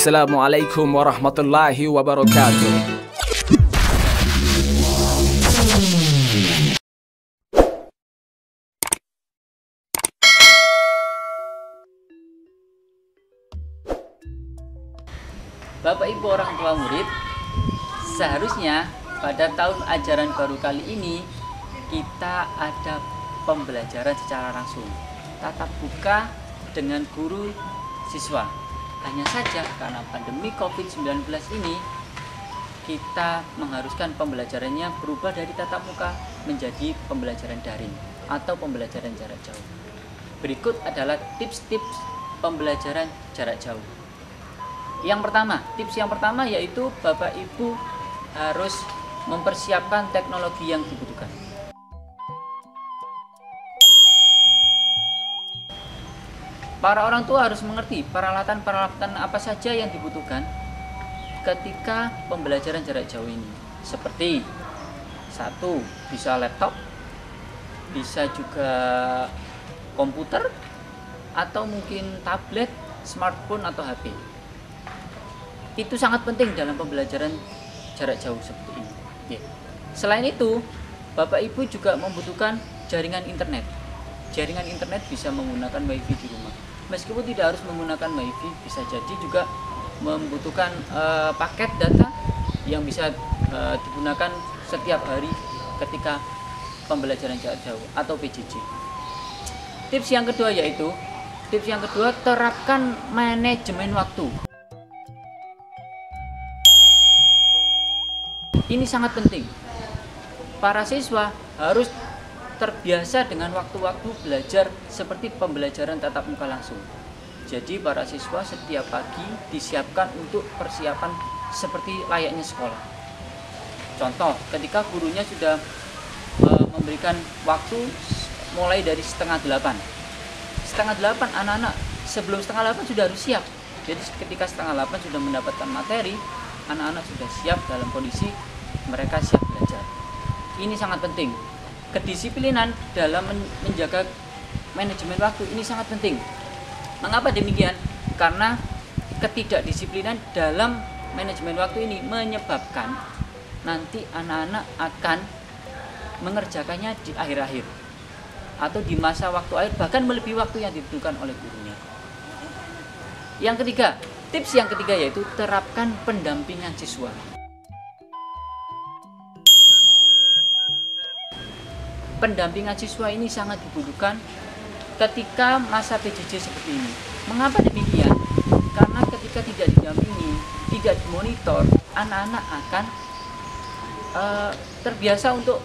Assalamualaikum warahmatullahi wabarakatuh. Bapak Ibu orang tua murid, seharusnya pada tahun ajaran baru kali ini kita ada pembelajaran secara langsung, tatap muka dengan guru siswa. Hanya saja karena pandemi COVID-19 ini, kita mengharuskan pembelajarannya berubah dari tatap muka menjadi pembelajaran daring atau pembelajaran jarak jauh. Berikut adalah tips-tips pembelajaran jarak jauh. Tips yang pertama yaitu Bapak Ibu harus mempersiapkan teknologi yang dibutuhkan. Para orang tua harus mengerti peralatan-peralatan apa saja yang dibutuhkan ketika pembelajaran jarak jauh ini. Seperti satu, bisa laptop, bisa juga komputer, atau mungkin tablet, smartphone, atau HP. Itu sangat penting dalam pembelajaran jarak jauh seperti ini. Selain itu, Bapak Ibu juga membutuhkan jaringan internet. Jaringan internet bisa menggunakan WiFi di rumah. Meskipun tidak harus menggunakan WiFi, bisa jadi juga membutuhkan paket data yang bisa digunakan setiap hari ketika pembelajaran jarak jauh atau PJJ. Tips yang kedua terapkan manajemen waktu. Ini sangat penting. Para siswa harus terbiasa dengan waktu-waktu belajar seperti pembelajaran tatap muka langsung. Jadi para siswa setiap pagi disiapkan untuk persiapan seperti layaknya sekolah. Contoh, ketika gurunya sudah memberikan waktu mulai dari 7:30. 7:30 anak-anak sebelum 7:30 sudah harus siap. Jadi ketika 7:30 sudah mendapatkan materi, anak-anak sudah siap dalam kondisi mereka siap belajar. Ini sangat penting. Kedisiplinan dalam menjaga manajemen waktu ini sangat penting. Mengapa demikian? Karena ketidakdisiplinan dalam manajemen waktu ini menyebabkan nanti anak-anak akan mengerjakannya di akhir-akhir atau di masa waktu akhir, bahkan melebihi waktu yang dibutuhkan oleh gurunya. Tips yang ketiga yaitu terapkan pendampingan siswa. Pendampingan siswa ini sangat dibutuhkan ketika masa PJJ seperti ini. Mengapa demikian? Karena ketika tidak didampingi, tidak dimonitor, anak-anak akan terbiasa untuk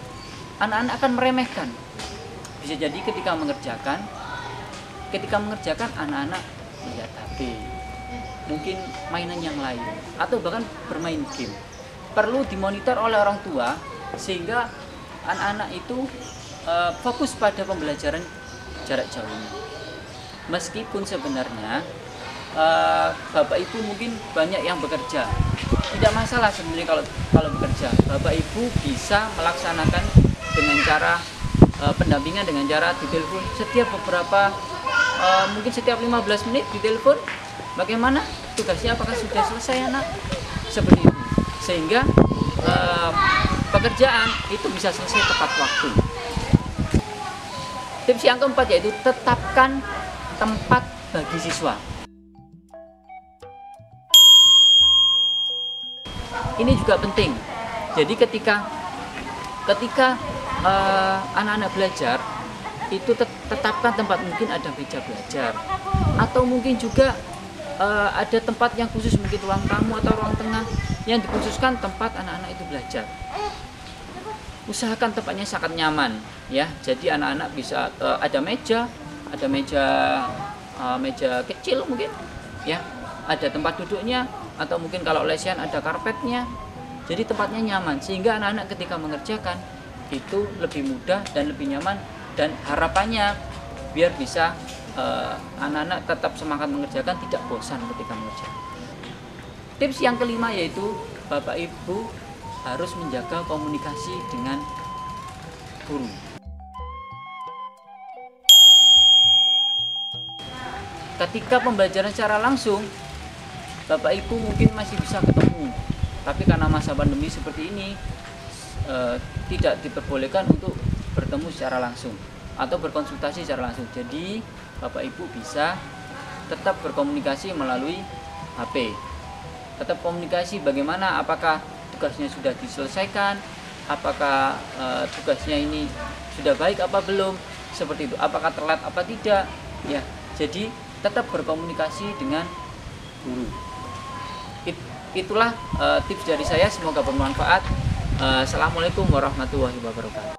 anak-anak akan meremehkan. Bisa jadi ketika mengerjakan anak-anak melihat HP, mungkin mainan yang lain, atau bahkan bermain game. Perlu dimonitor oleh orang tua sehingga anak-anak itu fokus pada pembelajaran jarak jauh ini. Meskipun sebenarnya Bapak Ibu mungkin banyak yang bekerja, tidak masalah sebenarnya kalau bekerja. Bapak Ibu bisa melaksanakan dengan cara pendampingan dengan cara ditelepon mungkin setiap 15 menit ditelepon. Bagaimana tugasnya, apakah sudah selesai anak? Seperti itu. Sehingga pekerjaan itu bisa selesai tepat waktu. Tips yang keempat yaitu tetapkan tempat bagi siswa. Ini juga penting. Jadi ketika anak-anak belajar itu tetapkan tempat, mungkin ada meja belajar atau mungkin juga ada tempat yang khusus, mungkin ruang tamu atau ruang tengah yang dikhususkan tempat anak-anak itu belajar. Usahakan tempatnya sangat nyaman, ya. Jadi anak-anak bisa ada meja kecil mungkin, ya. Ada tempat duduknya atau mungkin kalau lesian ada karpetnya. Jadi tempatnya nyaman sehingga anak-anak ketika mengerjakan itu lebih mudah dan lebih nyaman, dan harapannya biar bisa anak-anak tetap semangat mengerjakan, tidak bosan ketika mengerjakan. Tips yang kelima yaitu Bapak Ibu harus menjaga komunikasi dengan guru. Ketika pembelajaran secara langsung, Bapak Ibu mungkin masih bisa ketemu, tapi karena masa pandemi seperti ini tidak diperbolehkan untuk bertemu secara langsung atau berkonsultasi secara langsung. Jadi Bapak Ibu bisa tetap berkomunikasi melalui HP. Tetap komunikasi bagaimana, apakah tugasnya sudah diselesaikan, apakah tugasnya ini sudah baik apa belum, seperti itu, apakah telat apa tidak, ya. Jadi tetap berkomunikasi dengan guru. Itulah tips dari saya, semoga bermanfaat. Assalamualaikum warahmatullahi wabarakatuh.